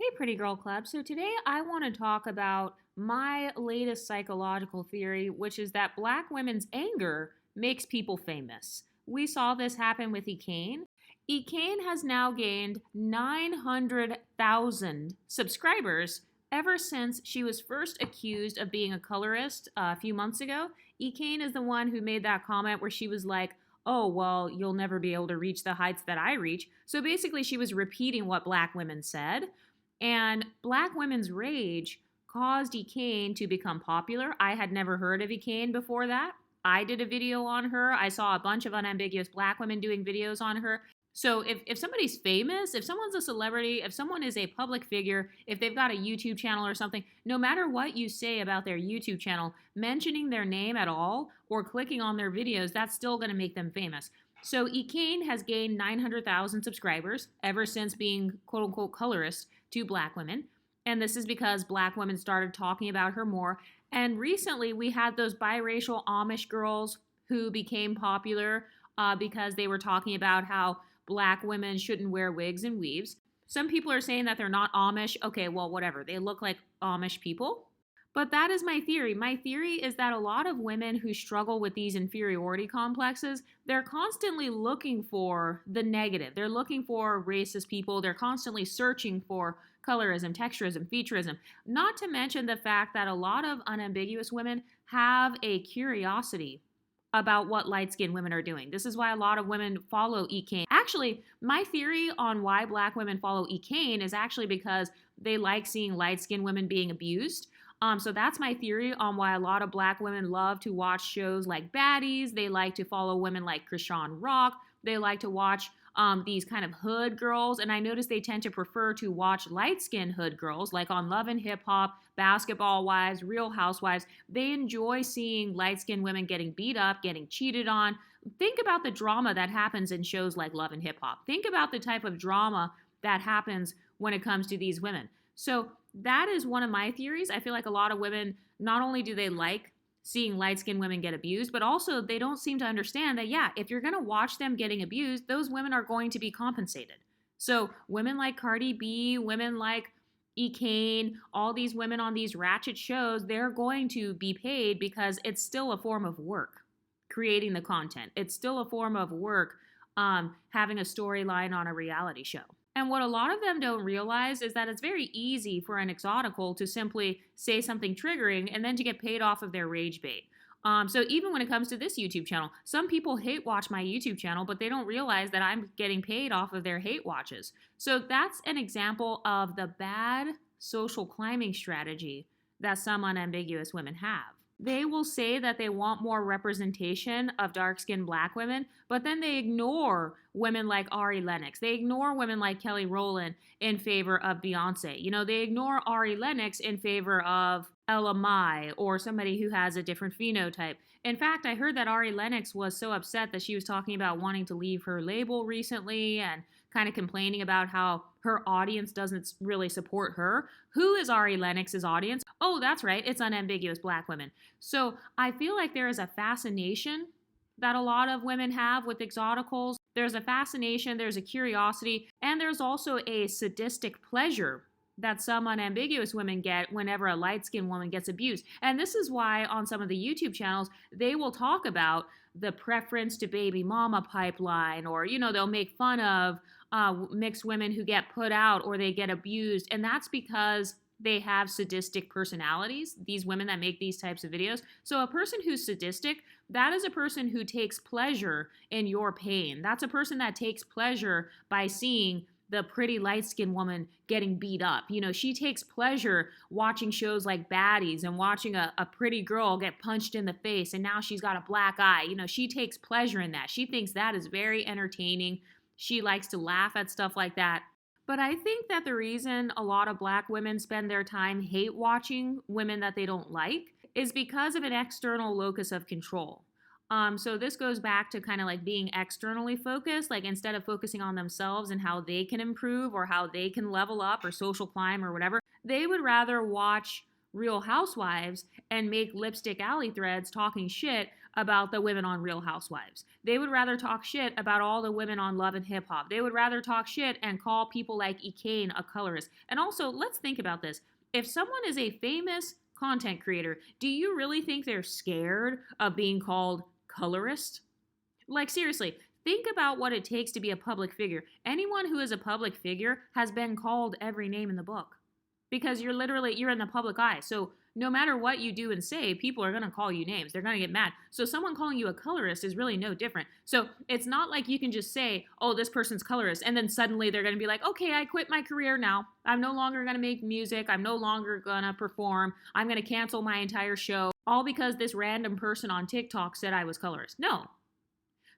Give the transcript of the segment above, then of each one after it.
Hey, Pretty Girl Club. So today I want to talk about my latest psychological theory, which is that black women's anger makes people famous. We saw this happen with Ekane. Ekane has now gained 900,000 subscribers ever since she was first accused of being a colorist a few months ago. Ekane is the one who made that comment where she was like, oh, well, you'll never be able to reach the heights that I reach. So basically, she was repeating what black women said. And black women's rage caused Ekane to become popular. I had never heard of Ekane before that. I did a video on her. I saw a bunch of unambiguous black women doing videos on her. So if somebody's famous, if someone's a celebrity, if someone is a public figure, if they've got a YouTube channel or something, no matter what you say about their YouTube channel, mentioning their name at all or clicking on their videos, that's still going to make them famous. So Ekane has gained 900,000 subscribers ever since being quote unquote colorist to black women. And this is because black women started talking about her more. And recently we had those biracial Amish girls who became popular because they were talking about how black women shouldn't wear wigs and weaves. Some people are saying that they're not Amish. Okay, well, whatever. They look like Amish people. But that is my theory. My theory is that a lot of women who struggle with these inferiority complexes, they're constantly looking for the negative. They're looking for racist people. They're constantly searching for colorism, texturism, featureism. Not to mention the fact that a lot of unambiguous women have a curiosity about what light-skinned women are doing. This is why a lot of women follow Ekane. Actually, my theory on why black women follow Ekane is actually because they like seeing light-skinned women being abused. So that's my theory on why a lot of black women love to watch shows like Baddies. They like to follow women like Krishan Rock. They like to watch these kind of hood girls. And I notice they tend to prefer to watch light-skinned hood girls, like on Love and Hip Hop, Basketball Wives, Real Housewives. They enjoy seeing light-skinned women getting beat up, getting cheated on. Think about the drama that happens in shows like Love and Hip Hop. Think about the type of drama that happens when it comes to these women. So that is one of my theories. I feel like a lot of women, not only do they like seeing light-skinned women get abused, but also they don't seem to understand that, yeah, if you're going to watch them getting abused, those women are going to be compensated. So women like Cardi B, women like Ekane, all these women on these ratchet shows, they're going to be paid because it's still a form of work, creating the content. It's still a form of work, having a storyline on a reality show. And what a lot of them don't realize is that it's very easy for an exotical to simply say something triggering and then to get paid off of their rage bait. So even when it comes to this YouTube channel, some people hate watch my YouTube channel, but they don't realize that I'm getting paid off of their hate watches. So that's an example of the bad social climbing strategy that some unambiguous women have. They will say that they want more representation of dark-skinned black women, but then they ignore women like Ari Lennox. They ignore women like Kelly Rowland in favor of Beyonce. You know, they ignore Ari Lennox in favor of Ella Mai or somebody who has a different phenotype. In fact, I heard that Ari Lennox was so upset that she was talking about wanting to leave her label recently and kind of complaining about how her audience doesn't really support her. Who is Ari Lennox's audience? Oh, that's right, it's unambiguous black women. So I feel like there is a fascination that a lot of women have with exoticals. There's a fascination, there's a curiosity, and there's also a sadistic pleasure that some unambiguous women get whenever a light-skinned woman gets abused. And this is why on some of the YouTube channels, they will talk about the preference to baby mama pipeline, or, you know, they'll make fun of mixed women who get put out or they get abused. And that's because they have sadistic personalities, these women that make these types of videos. So a person who's sadistic, that is a person who takes pleasure in your pain. That's a person that takes pleasure by seeing the pretty light-skinned woman getting beat up. You know, she takes pleasure watching shows like Baddies and watching a pretty girl get punched in the face and now she's got a black eye. You know, she takes pleasure in that. She thinks that is very entertaining. She likes to laugh at stuff like that. But I think that the reason a lot of black women spend their time hate watching women that they don't like is because of an external locus of control. So this goes back to kind of like being externally focused, like instead of focusing on themselves and how they can improve or how they can level up or social climb or whatever, they would rather watch Real Housewives and make lipstick alley threads talking shit about the women on Real Housewives. They would rather talk shit about all the women on Love and Hip Hop. They would rather talk shit and call people like Ekane a colorist. And also, let's think about this. If someone is a famous content creator, do you really think they're scared of being called colorist? Like, seriously, think about what it takes to be a public figure. Anyone who is a public figure has been called every name in the book because you're in the public eye. So no matter what you do and say, people are going to call you names. They're going to get mad. So someone calling you a colorist is really no different. So it's not like you can just say, oh, this person's colorist, and then suddenly they're going to be like, okay, I quit my career now. I'm no longer going to make music. I'm no longer going to perform. I'm going to cancel my entire show, all because this random person on TikTok said I was colorist. No.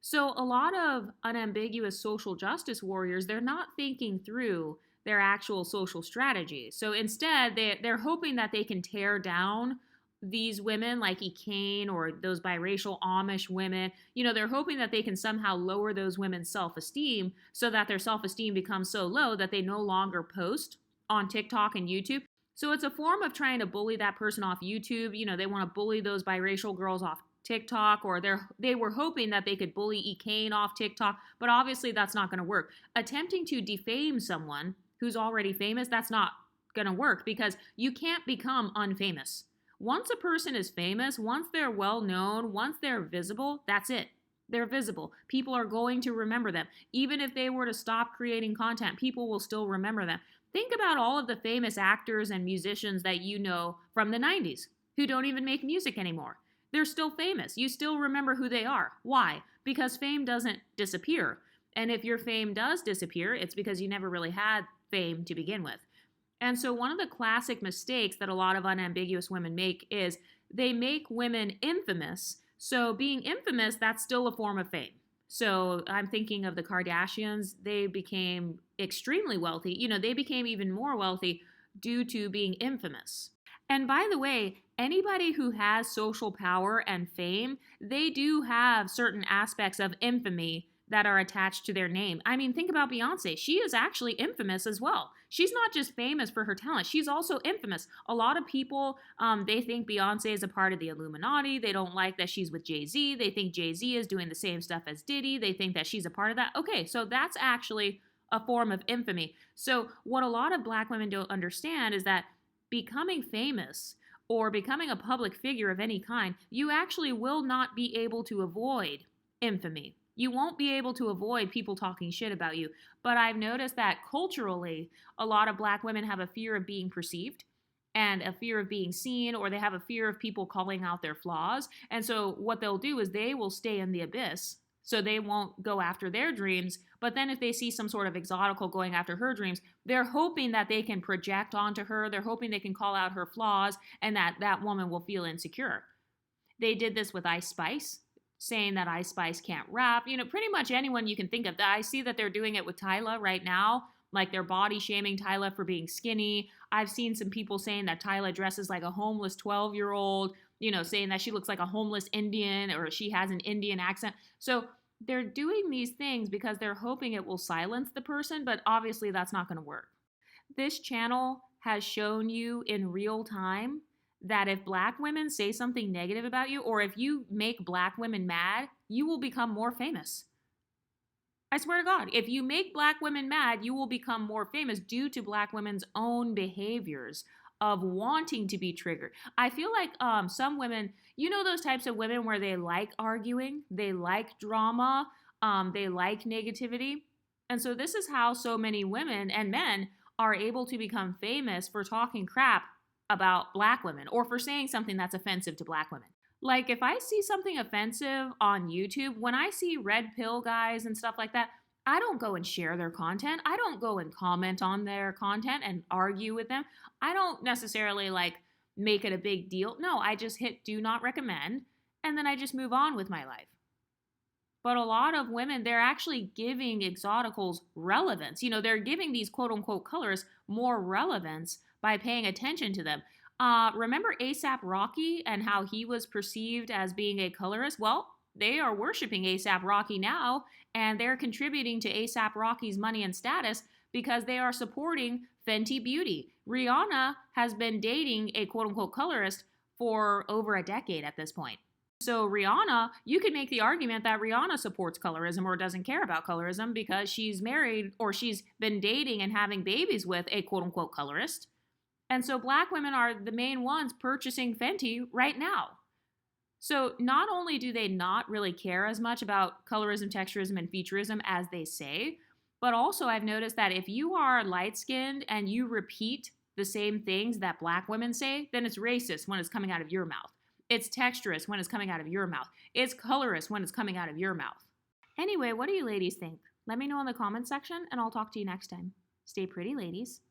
So a lot of unambiguous social justice warriors, they're not thinking through their actual social strategies. So instead, they're hoping that they can tear down these women like Ekane or those biracial Amish women. They're hoping that they can somehow lower those women's self-esteem so that their self-esteem becomes so low that they no longer post on TikTok and YouTube. So it's a form of trying to bully that person off YouTube. They want to bully those biracial girls off TikTok, or they were hoping that they could bully Ekane off TikTok, but obviously that's not going to work. Attempting to defame someone who's already famous, that's not going to work because you can't become unfamous. Once a person is famous, once they're well known, once they're visible, that's it. They're visible. People are going to remember them. Even if they were to stop creating content, people will still remember them. Think about all of the famous actors and musicians that you know from the 90s who don't even make music anymore. They're still famous. You still remember who they are. Why? Because fame doesn't disappear. And if your fame does disappear, it's because you never really had fame to begin with. And so one of the classic mistakes that a lot of unambiguous women make is they make women infamous. So being infamous, that's still a form of fame. So I'm thinking of the Kardashians. They became extremely wealthy. They became even more wealthy due to being infamous. And by the way, anybody who has social power and fame, they do have certain aspects of infamy that are attached to their name. I mean, think about Beyonce. She is actually infamous as well. She's not just famous for her talent. She's also infamous. A lot of people, they think Beyonce is a part of the Illuminati. They don't like that she's with Jay-Z. They think Jay-Z is doing the same stuff as Diddy. They think that she's a part of that. Okay, so that's actually a form of infamy. So what a lot of Black women don't understand is that becoming famous or becoming a public figure of any kind, you actually will not be able to avoid infamy. You won't be able to avoid people talking shit about you. But I've noticed that culturally, a lot of Black women have a fear of being perceived and a fear of being seen, or they have a fear of people calling out their flaws. And so what they'll do is they will stay in the abyss. So they won't go after their dreams. But then if they see some sort of exotical going after her dreams, they're hoping that they can project onto her. They're hoping they can call out her flaws and that woman will feel insecure. They did this with Ice Spice, saying that Ice Spice can't rap. Pretty much anyone you can think of. I see that they're doing it with Tyla right now. Like they're body shaming Tyla for being skinny. I've seen some people saying that Tyla dresses like a homeless 12-year-old, saying that she looks like a homeless Indian or she has an Indian accent. So they're doing these things because they're hoping it will silence the person, but obviously that's not going to work. This channel has shown you in real time that if Black women say something negative about you, or if you make Black women mad, you will become more famous. I swear to God, if you make Black women mad, you will become more famous due to Black women's own behaviors of wanting to be triggered. I feel like some women, those types of women where they like arguing, they like drama, they like negativity. And so this is how so many women and men are able to become famous for talking crap about Black women or for saying something that's offensive to Black women. Like if I see something offensive on YouTube, when I see red pill guys and stuff like that, I don't go and share their content. I don't go and comment on their content and argue with them. I don't necessarily make it a big deal. No, I just hit do not recommend and then I just move on with my life. But a lot of women, they're actually giving Exoticals relevance. They're giving these quote unquote colors more relevance by paying attention to them. Remember A$AP Rocky and how he was perceived as being a colorist? Well, they are worshiping A$AP Rocky now, and they're contributing to A$AP Rocky's money and status because they are supporting Fenty Beauty. Rihanna has been dating a quote-unquote colorist for over a decade at this point. So Rihanna, you could make the argument that Rihanna supports colorism or doesn't care about colorism because she's married or she's been dating and having babies with a quote unquote colorist. And so black women are the main ones purchasing Fenty right now. So not only do they not really care as much about colorism, texturism, and featureism as they say, but also I've noticed that if you are light-skinned and you repeat the same things that black women say, then it's racist when it's coming out of your mouth. It's texturist when it's coming out of your mouth. It's colorist when it's coming out of your mouth. Anyway, what do you ladies think? Let me know in the comments section and I'll talk to you next time. Stay pretty, ladies.